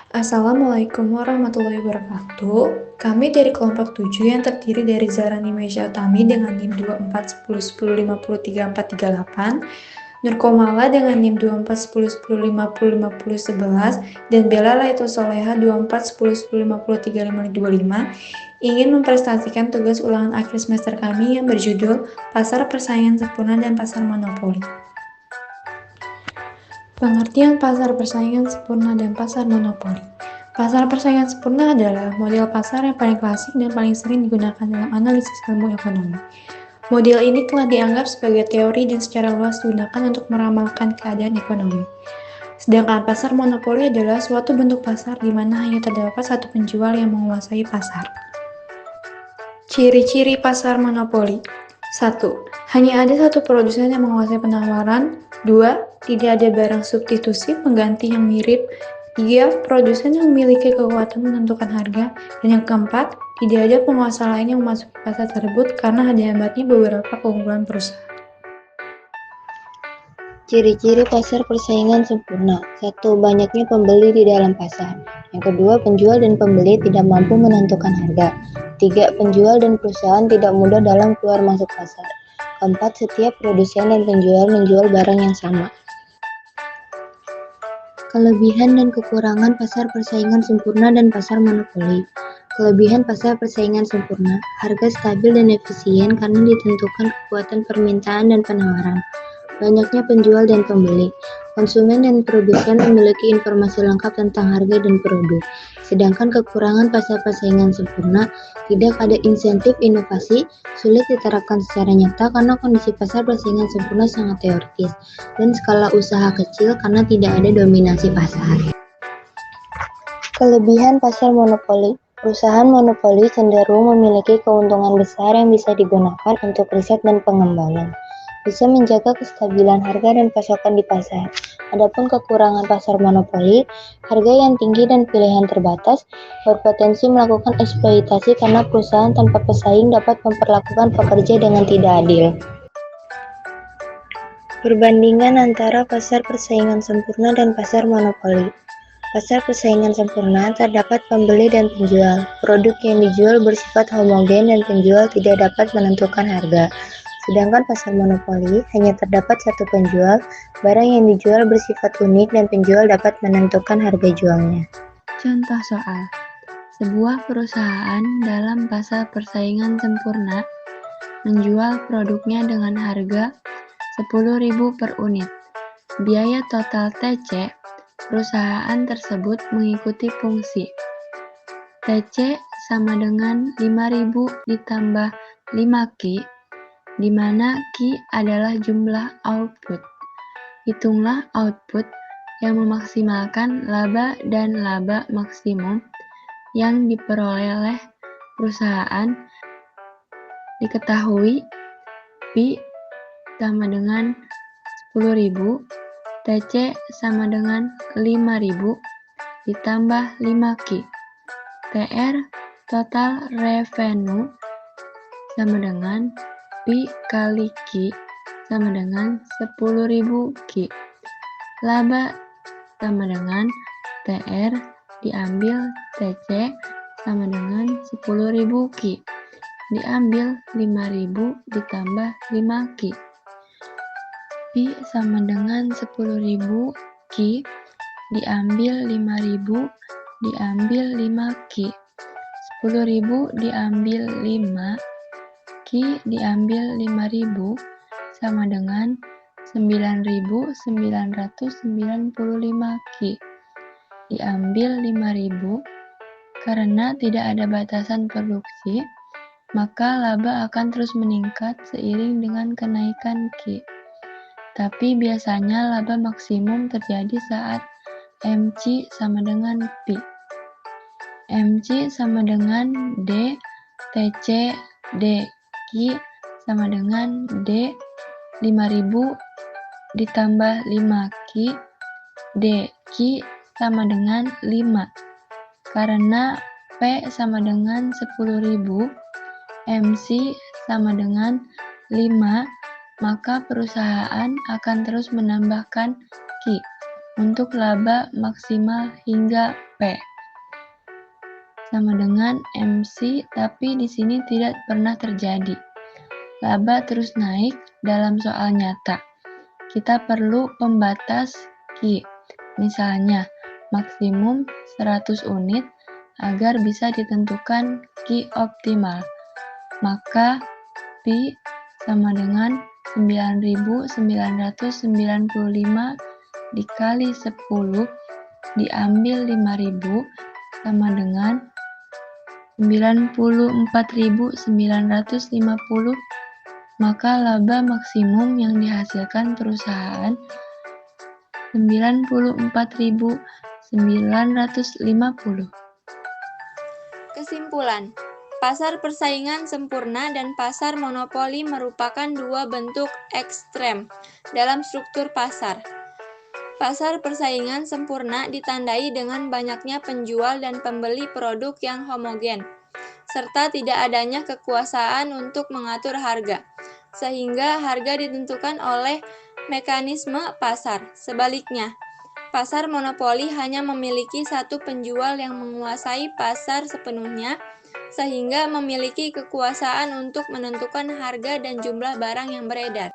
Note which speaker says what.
Speaker 1: Assalamualaikum warahmatullahi wabarakatuh. Kami dari kelompok 7 yang terdiri dari Zarani Meisya Utami dengan NIM 241010503438, Nurkomala dengan NIM 241010505011, dan Bella Laito Soleha 241010503525 ingin mempresentasikan tugas ulangan akhir semester kami yang berjudul Pasar Persaingan Sempurna dan Pasar Monopoli. Pengertian pasar persaingan sempurna dan pasar monopoli. Pasar persaingan sempurna adalah model pasar yang paling klasik dan paling sering digunakan dalam analisis ilmu ekonomi. Model ini telah dianggap sebagai teori dan secara luas digunakan untuk meramalkan keadaan ekonomi. Sedangkan pasar monopoli adalah suatu bentuk pasar di mana hanya terdapat satu penjual yang menguasai pasar. Ciri-ciri pasar monopoli. 1. Hanya ada satu produsen yang menguasai penawaran. 2. Tidak ada barang substitusi pengganti yang mirip. 3. Produsen yang memiliki kekuatan menentukan harga. Dan yang keempat, tidak ada penguasa lain yang memasuki pasar tersebut karena ada hambatnya beberapa keunggulan perusahaan.
Speaker 2: Ciri-ciri pasar persaingan sempurna. 1. Banyaknya pembeli di dalam pasar. Yang kedua, penjual dan pembeli tidak mampu menentukan harga. 3. Penjual dan perusahaan tidak mudah dalam keluar masuk pasar. Keempat, setiap produsen dan penjual menjual barang yang sama. Kelebihan dan kekurangan pasar persaingan sempurna dan pasar monopoli. Kelebihan pasar persaingan sempurna, harga stabil dan efisien karena ditentukan kekuatan permintaan dan penawaran. Banyaknya penjual dan pembeli. Konsumen dan produsen memiliki informasi lengkap tentang harga dan produk. Sedangkan kekurangan pasar persaingan sempurna, tidak ada insentif inovasi, sulit diterapkan secara nyata karena kondisi pasar persaingan sempurna sangat teoritis, dan skala usaha kecil karena tidak ada dominasi pasar. Kelebihan pasar monopoli. Perusahaan monopoli cenderung memiliki keuntungan besar yang bisa digunakan untuk riset dan pengembangan. Bisa menjaga kestabilan harga dan pasokan di pasar. Adapun kekurangan pasar monopoli, harga yang tinggi dan pilihan terbatas, berpotensi melakukan eksploitasi karena perusahaan tanpa pesaing dapat memperlakukan pekerja dengan tidak adil. Perbandingan antara pasar persaingan sempurna dan pasar monopoli. Pasar persaingan sempurna terdapat pembeli dan penjual. Produk yang dijual bersifat homogen dan penjual tidak dapat menentukan harga. Sedangkan pasar monopoli hanya terdapat satu penjual, barang yang dijual bersifat unik dan penjual dapat menentukan harga jualnya.
Speaker 3: Contoh soal. Sebuah perusahaan dalam pasar persaingan sempurna menjual produknya dengan harga 10.000 per unit. Biaya total TC perusahaan tersebut mengikuti fungsi TC sama dengan 5.000 ditambah 5Q, di mana Q adalah jumlah output. Hitunglah output yang memaksimalkan laba dan laba maksimum yang diperoleh oleh perusahaan. Diketahui Pi sama dengan 10.000, TC sama dengan 5.000 ditambah 5Q. TR total revenue sama dengan Pi kali Q sama dengan 10.000 Q. Laba sama dengan TR diambil TC sama dengan 10.000 Q. Diambil 5.000 ditambah 5Q. Pi sama dengan 10.000 Q diambil 5.000 diambil 5Q. 10.000 diambil 5, Q diambil 5.000 sama dengan 9.995 Q. Diambil 5.000, karena tidak ada batasan produksi, maka laba akan terus meningkat seiring dengan kenaikan Q. Tapi biasanya laba maksimum terjadi saat MC sama dengan Pi. MC sama dengan D, TC, D, Q sama dengan D, 5.000 ditambah 5Q, D, Q sama dengan 5. Karena P sama dengan 10.000, MC sama dengan 5, maka perusahaan akan terus menambahkan Q untuk laba maksimal hingga P sama dengan MC, tapi di sini tidak pernah terjadi. Laba terus naik dalam soal nyata. Kita perlu pembatas Q, misalnya maksimum 100 unit agar bisa ditentukan Q optimal. Maka Pi sama dengan 9.995 dikali 10 diambil 5.000 sama dengan 94.950, maka laba maksimum yang dihasilkan perusahaan 94.950.
Speaker 4: Kesimpulan, pasar persaingan sempurna dan pasar monopoli merupakan dua bentuk ekstrem dalam struktur pasar. Pasar persaingan sempurna ditandai dengan banyaknya penjual dan pembeli produk yang homogen, serta tidak adanya kekuasaan untuk mengatur harga, sehingga harga ditentukan oleh mekanisme pasar. Sebaliknya, pasar monopoli hanya memiliki satu penjual yang menguasai pasar sepenuhnya, sehingga memiliki kekuasaan untuk menentukan harga dan jumlah barang yang beredar.